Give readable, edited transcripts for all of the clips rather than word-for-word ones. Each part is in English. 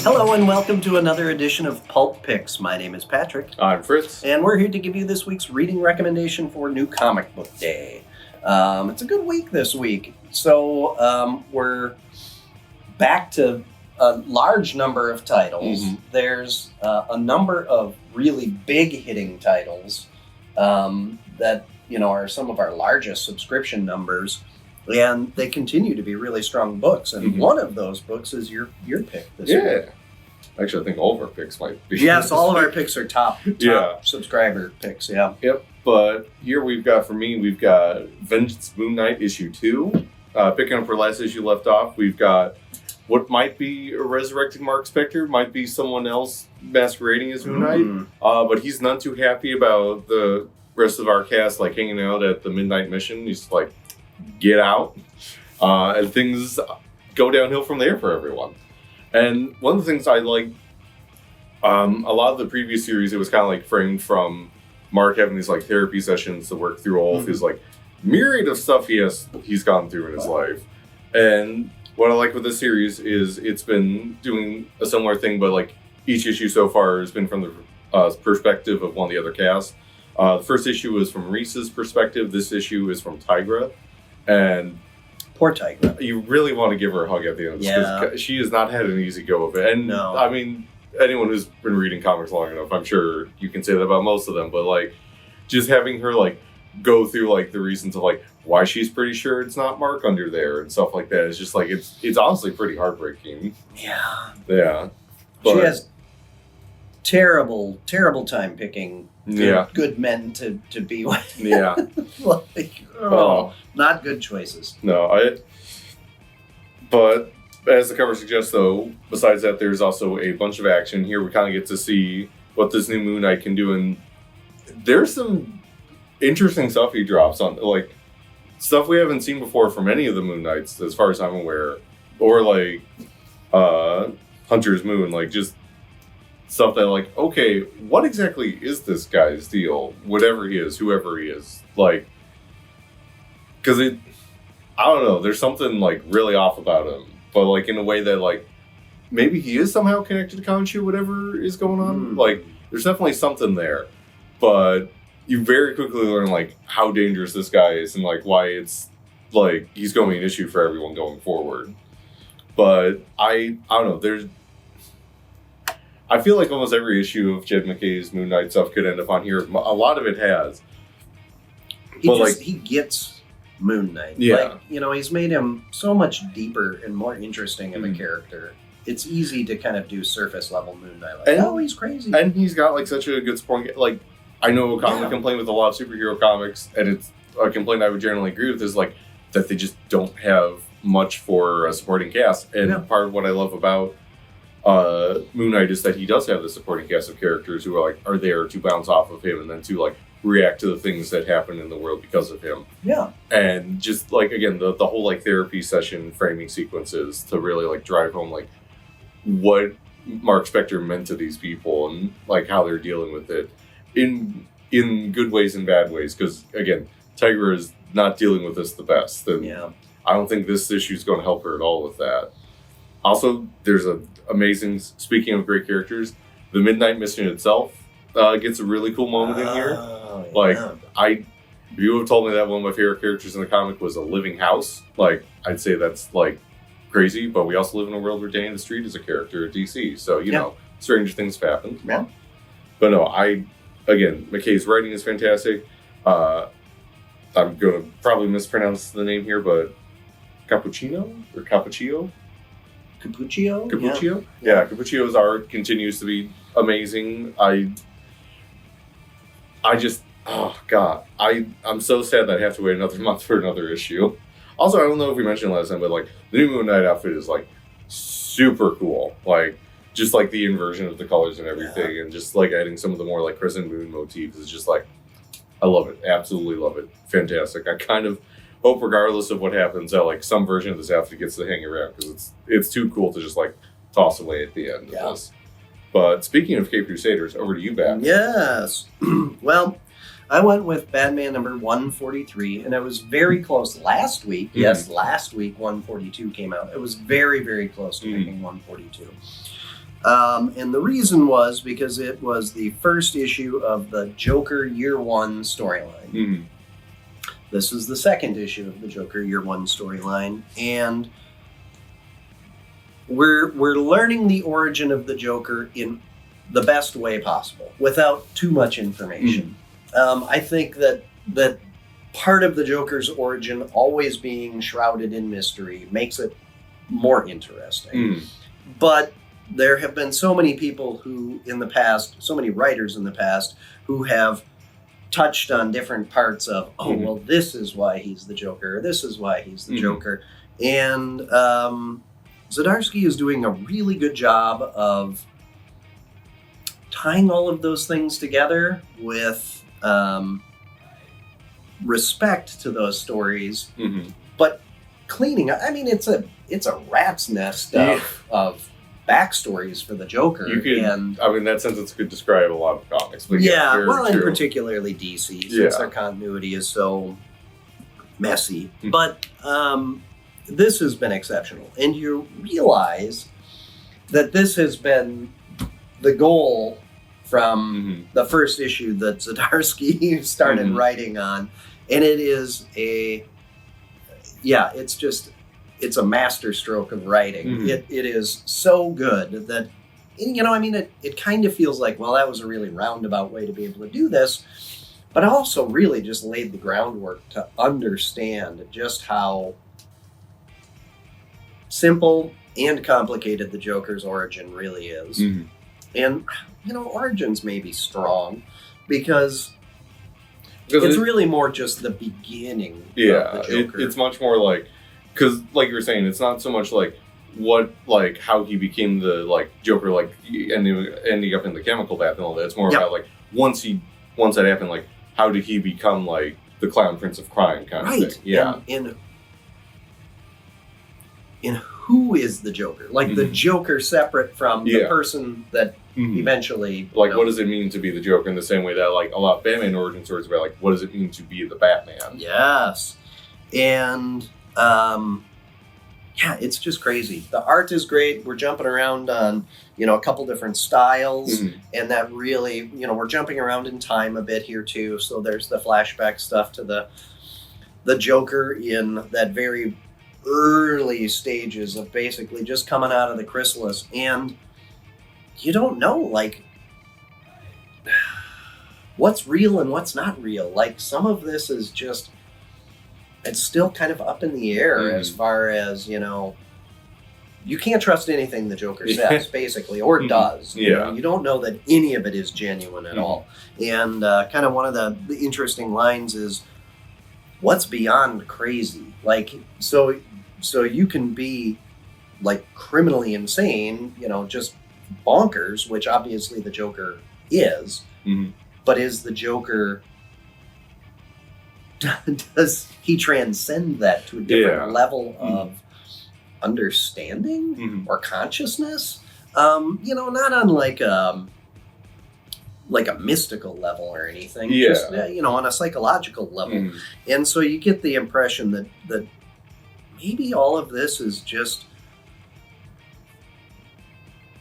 Hello and welcome to another edition of Pulp Picks. My name is Patrick. I'm Fritz. And we're here to give you this week's reading recommendation for New Comic Book Day. It's a good week this week. So we're back to a large number of titles. Mm-hmm. There's a number of really big hitting titles that are some of our largest subscription numbers. And they continue to be really strong books. And one of those books is your pick this week. Actually, I think all of our picks might be. Yes, all of our picks are top subscriber picks, yeah. Yep, but here we've got Vengeance Moon Knight issue 2. Picking up where last issue left off, we've got what might be a resurrected Mark Spector, might be someone else masquerading as Moon Knight, but he's not too happy about the rest of our cast hanging out at the Midnight Mission. He's like, get out, and things go downhill from there for everyone. And one of the things I like, a lot of the previous series, it was kind of framed from Mark having these therapy sessions to work through all of his myriad of stuff he's gone through in his life. And what I like with this series is it's been doing a similar thing, but each issue so far has been from the perspective of one of the other cast. The first issue was from Reese's perspective. This issue is from Tigra. And poor Tigra. You really want to give her a hug at the end of this because she has not had an easy go of it. And no. I mean, anyone who's been reading comics long enough, I'm sure you can say that about most of them. But just having her go through the reasons of why she's pretty sure it's not Mark under there and stuff like that. It's just it's honestly pretty heartbreaking. Yeah. Yeah. But she has terrible time picking good men to be with. Yeah. Not good choices. No, but as the cover suggests, though, besides that, there's also a bunch of action. Here we kind of get to see what this new Moon Knight can do, and there's some interesting stuff he drops on, stuff we haven't seen before from any of the Moon Knights, as far as I'm aware, or Hunter's Moon, just stuff that okay, what exactly is this guy's deal? Whatever he is, whoever he is, because I don't know, there's something really off about him, but in a way that maybe he is somehow connected to Khonshu, whatever is going on. There's definitely something there, but you very quickly learn how dangerous this guy is and why it's he's going to be an issue for everyone going forward. But I don't know, I feel almost every issue of Jed MacKay's Moon Knight stuff could end up on here. A lot of it has. He gets Moon Knight. Yeah. He's made him so much deeper and more interesting of a character. It's easy to kind of do surface level Moon Knight. He's crazy. And he's got such a good supporting. I know a common complaint with a lot of superhero comics, and it's a complaint I would generally agree with, is that they just don't have much for a supporting cast. And part of what I love about Moon Knight is that he does have the supporting cast of characters who are there to bounce off of him and then to react to the things that happen in the world because of him. Yeah. And just again, the whole therapy session framing sequences to really drive home what Mark Spector meant to these people and how they're dealing with it in good ways and bad ways, because again, Tigra is not dealing with this the best, and I don't think this issue is going to help her at all with that. Also, there's a amazing, speaking of great characters, the Midnight Mission itself gets a really cool moment in here. If you have told me that one of my favorite characters in the comic was a living house, I'd say that's crazy, but we also live in a world where Danny the Street is a character at DC, so you know, stranger things have happened. Yeah. But no, again, MacKay's writing is fantastic. I'm going to probably mispronounce the name here, but Cappuccino or Cappuccio? Cappuccio? Yeah, Cappuccio's art continues to be amazing. I'm so sad that I have to wait another month for another issue. Also, I don't know if we mentioned last time, but the new Moon Knight outfit is super cool. Just the inversion of the colors and everything, and just adding some of the more Crescent Moon motifs is just I love it. Absolutely love it. Fantastic. I kind of hope, regardless of what happens, that some version of this outfit gets to hang around, because it's too cool to just toss away at the end of this. But speaking of Cape Crusaders, over to you, Batman. Yes. Well, I went with Batman number 143, and it was very close last week. Mm-hmm. Yes, last week 142 came out. It was very, very close to picking 142. And the reason was because it was the first issue of the Joker Year One storyline. Mm-hmm. This is the second issue of the Joker Year One storyline, and we're learning the origin of the Joker in the best way possible without too much information. I think that part of the Joker's origin always being shrouded in mystery makes it more interesting. But there have been so many people who in the past, so many writers in the past, who have touched on different parts of, well, this is why he's the Joker, this is why he's the Joker. And Zdarsky is doing a really good job of tying all of those things together with respect to those stories, but cleaning up. I mean, it's a rat's nest of backstories for the Joker. In that sense, it's good to describe a lot of comics. But and particularly DC, since their continuity is so messy. But this has been exceptional, and you realize that this has been the goal from the first issue that Zdarsky started writing on, and it is it's a masterstroke of writing. It is so good that, it kind of feels like, well, that was a really roundabout way to be able to do this, but also really just laid the groundwork to understand just how simple and complicated the Joker's origin really is. And, origins may be strong because it's really more just the beginning of the Joker. It's much more like, because like you were saying, it's not so much like how he became the Joker, ending up in the chemical bath and all that. It's more about once that happened, how did he become the clown prince of crime kind of thing. Yeah. And who is the Joker? The Joker separate from the person that eventually... what does it mean to be the Joker, in the same way that a lot of Batman origin stories about what does it mean to be the Batman? Yes. And it's just crazy. The art is great. We're jumping around on, a couple different styles, and that really, we're jumping around in time a bit here too. So there's the flashback stuff to the Joker in that very early stages of basically just coming out of the chrysalis, and you don't know what's real and what's not real. Some of this is just, it's still kind of up in the air as far as, you can't trust anything the Joker says, basically, or does. You don't know that any of it is genuine at all. And kind of one of the interesting lines is, what's beyond crazy? So you can be criminally insane, just bonkers, which obviously the Joker is, but is the Joker, does he transcend that to a different level of understanding or consciousness? Not on a mystical level or anything, just on a psychological level. And so you get the impression that maybe all of this is just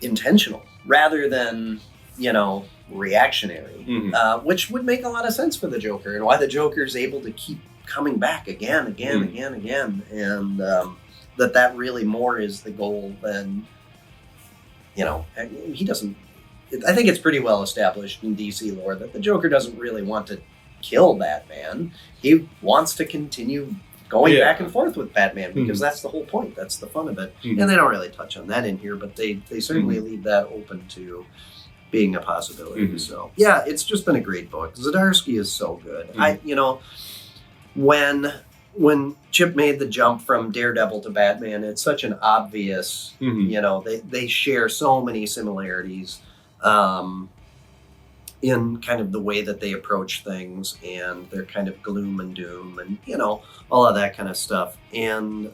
intentional rather than, reactionary, which would make a lot of sense for the Joker and why the Joker is able to keep coming back again, and that really more is the goal than, he doesn't. I think it's pretty well established in DC lore that the Joker doesn't really want to kill Batman. He wants to continue going back and forth with Batman because that's the whole point. That's the fun of it. And they don't really touch on that in here, but they certainly leave that open to being a possibility. So it's just been a great book. Zdarsky is so good. When Chip made the jump from Daredevil to Batman, it's such an obvious, they share so many similarities in kind of the way that they approach things and their kind of gloom and doom and, all of that kind of stuff. And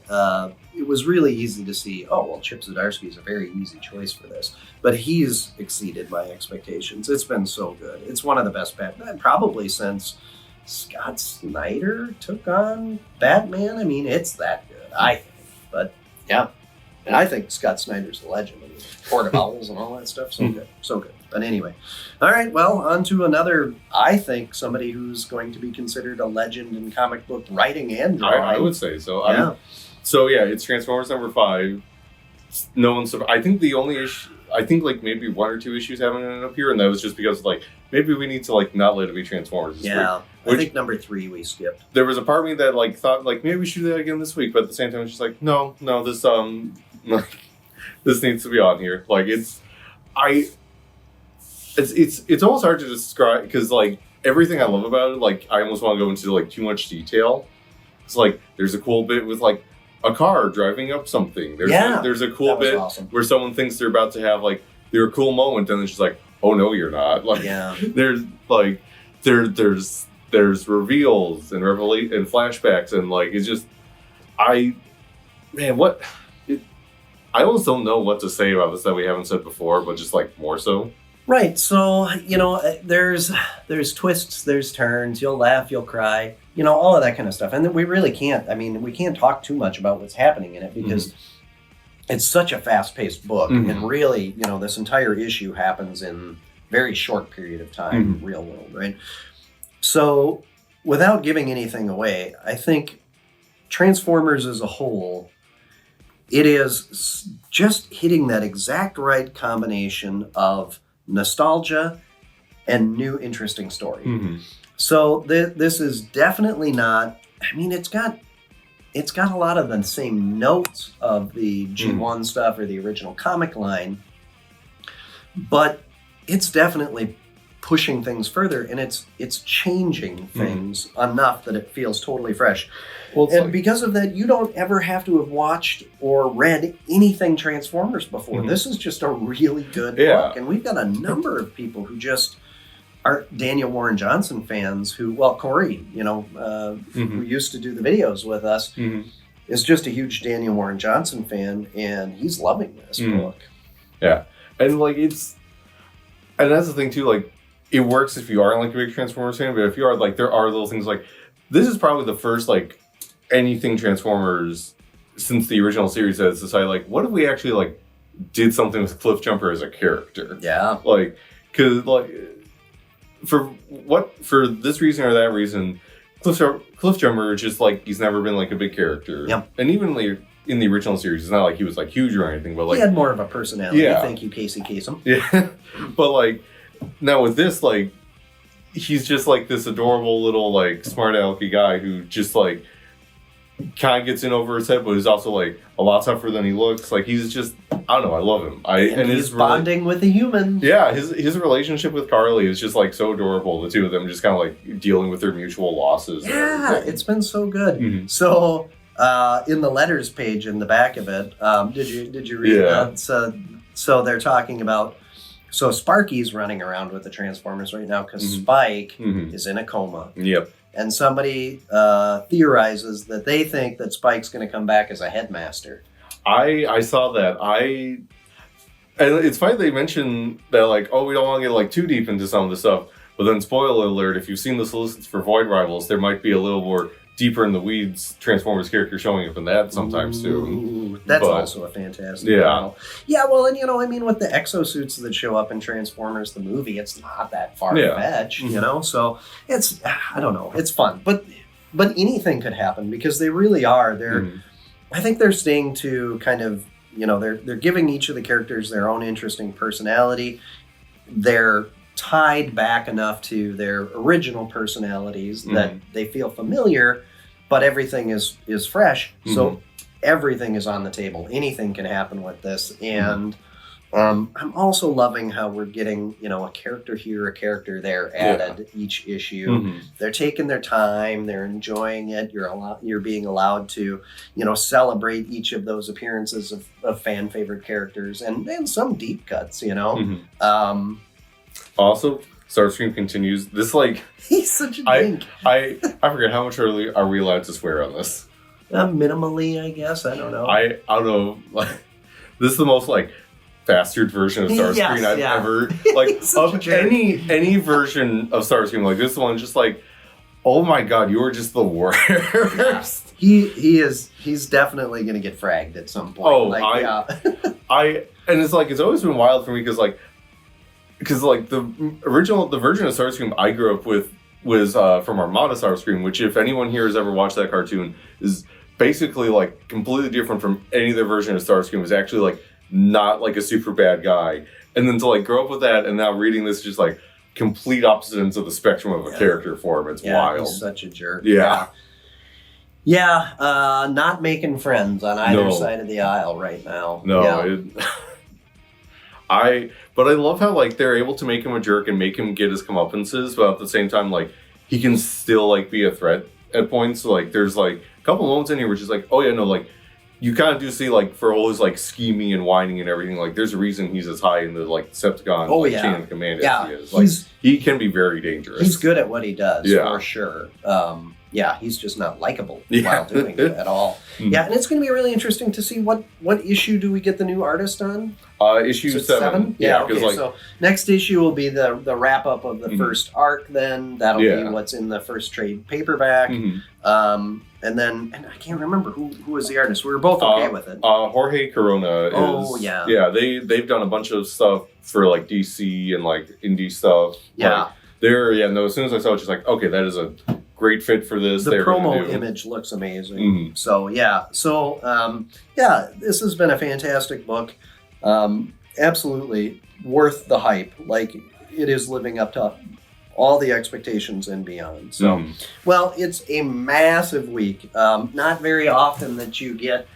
it was really easy to see, Chip Zdarsky is a very easy choice for this. But he's exceeded my expectations. It's been so good. It's one of the best Batman, probably since Scott Snyder took on Batman. I mean, it's that good, I think. But, and I think Scott Snyder's a legend. I mean, Port Owls and all that stuff. So good. So good. But anyway. All right, well, on to another, I think, somebody who's going to be considered a legend in comic book writing and drawing. I would say so. Yeah. So yeah, it's Transformers number 5. No one's. I think the only issue. I think like maybe 1 or 2 issues haven't ended up here, and that was just because like maybe we need to like not let it be Transformers this week. I think number 3 we skipped. There was a part of me that like thought like maybe we should do that again this week, but at the same time it's just like no, this like this needs to be on here. Like it's almost hard to describe because like everything I love about it, like I almost want to go into like too much detail. It's like there's a cool bit with like a car driving up something. There's a cool bit where someone thinks they're about to have like their cool moment, and it's just like, oh no, you're not. Like there's like there's reveals and and flashbacks, and like it's just I almost don't know what to say about this that we haven't said before, but just like more so. Right. So, there's twists, there's turns, you'll laugh, you'll cry, all of that kind of stuff. And then we really can't, we can't talk too much about what's happening in it because it's such a fast-paced book. And really, this entire issue happens in very short period of time, real world, right? So, without giving anything away, I think Transformers as a whole, it is just hitting that exact right combination of nostalgia and new interesting story. So this is definitely not, it's got a lot of the same notes of the G1 stuff or the original comic line, but it's definitely pushing things further, and it's changing things enough that it feels totally fresh. Well, and because of that, you don't ever have to have watched or read anything Transformers before. This is just a really good book, and we've got a number of people who just are Daniel Warren Johnson fans who, well, Corey, who used to do the videos with us, is just a huge Daniel Warren Johnson fan, and he's loving this book. Yeah, and like and that's the thing too, like it works if you are like a big Transformers fan, but if you are like, there are little things like this is probably the first like anything Transformers since the original series that has decided like, what if we actually like did something with Cliffjumper as a character? Yeah, like because like for this reason or that reason, Cliffjumper just like he's never been like a big character. Yep. And even like in the original series, it's not like he was like huge or anything, but like he had more of a personality. Thank you, Casey Kasem. Yeah, but like now with this, like he's just like this adorable little like smart alecky guy who just like kind of gets in over his head, but he's also like a lot tougher than he looks. Like he's just, I don't know, I love him. And he's bonding with a human. Yeah, his relationship with Carly is just like so adorable. The two of them just kind of like dealing with their mutual losses. Yeah, it's been so good. So in the letters page in the back of it, did you read that? So they're talking about. So Sparky's running around with the Transformers right now because Spike is in a coma. Yep. And somebody theorizes that they think that Spike's going to come back as a headmaster. I saw that. And it's funny they mention that like, oh, we don't want to get like too deep into some of the stuff. But then spoiler alert, if you've seen the solicits for Void Rivals, there might be a little more deeper in the weeds Transformers character showing up in that sometime soon. That's also a fantastic battle. Yeah, well, and with the exosuits that show up in Transformers the movie, it's not that far-fetched, so it's, I don't know, it's fun. But anything could happen because they really are. I think they're staying to kind of, they're giving each of the characters their own interesting personality. They're tied back enough to their original personalities that they feel familiar, but everything is fresh. So everything is on the table. Anything can happen with this. And I'm also loving how we're getting, a character here, a character there added each issue. They're taking their time. They're enjoying it. You're being allowed to, celebrate each of those appearances of fan favorite characters and some deep cuts, Also, Starscream continues. This like he's such a dink. I forget how much are we allowed to swear on this? Minimally, I guess. I don't know. I don't know. Like this is the most like bastard version of Starscream I've ever like of any version of Starscream. Like this one, just like, oh my god, you are just the worst. He's definitely gonna get fragged at some point. Oh, It's always been wild for me because the version of Starscream I grew up with was from Armada Starscream, which if anyone here has ever watched that cartoon is basically like completely different from any other version of Starscream. It was actually like not like a super bad guy, and then to like grow up with that and now reading this just like complete opposite ends of the spectrum of a character form. It's wild. He's such a jerk. Yeah. Not making friends on either side of the aisle right now. But I love how like they're able to make him a jerk and make him get his comeuppances, but at the same time like he can still like be a threat at points. So, like there's like a couple moments in here which is like, oh yeah, no, like you kind of do see like for all his like scheming and whining and everything, like there's a reason he's as high in the like Decepticon chain of command as he is. Like he can be very dangerous. He's good at what he does for sure. He's just not likable while doing it at all. Yeah, and it's going to be really interesting to see what issue do we get the new artist on? Issue 7. Yeah, okay. So next issue will be the wrap up of the first arc. Then that'll be what's in the first trade paperback. And I can't remember who was the artist. We were both okay with it. Jorge Corona. They've done a bunch of stuff for like DC and like indie stuff. As soon as I saw it, just like, okay, that is a great fit for this. The promo image looks amazing. So this has been a fantastic book. Absolutely worth the hype. Like it is living up to all the expectations and beyond. So, well, it's a massive week. Not very often that you get,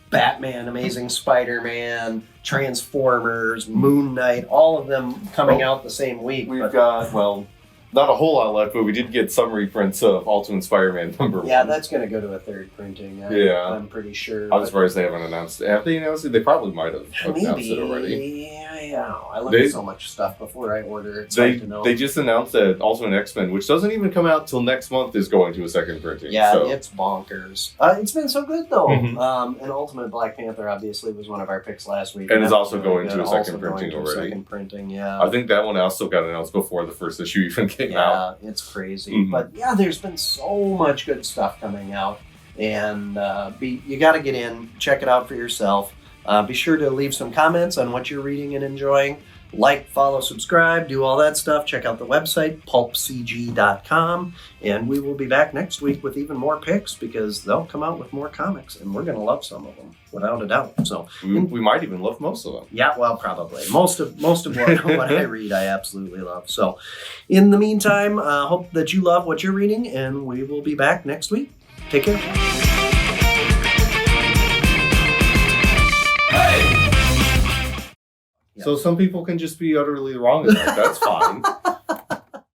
Batman, Amazing Spider-Man, Transformers, Moon Knight, all of them coming out the same week. We've got, not a whole lot left, but we did get some reprints of Ultimate Spider-Man #1. Yeah, that's going to go to a third printing. I'm pretty sure. I'm surprised they haven't announced it. Have they announced it? They probably might have announced it already. Yeah. I look at so much stuff before I order. It's hard to know. They just announced that Ultimate X-Men, which doesn't even come out till next month, is going to a second printing. Yeah, it's bonkers. It's been so good, though. And Ultimate Black Panther, obviously, was one of our picks last week. And is also going to a second printing already. I think that one also got announced before the first issue even came out. Yeah, it's crazy. But yeah, there's been so much good stuff coming out. And you got to get in, check it out for yourself. Be sure to leave some comments on what you're reading and enjoying. Like, follow, subscribe, do all that stuff. Check out the website, pulpcg.com. And we will be back next week with even more picks because they'll come out with more comics and we're going to love some of them, without a doubt. So we might even love most of them. Yeah, well, probably. Most of what I read, I absolutely love. So in the meantime, hope that you love what you're reading, and we will be back next week. Take care. So some people can just be utterly wrong in that. That's fine.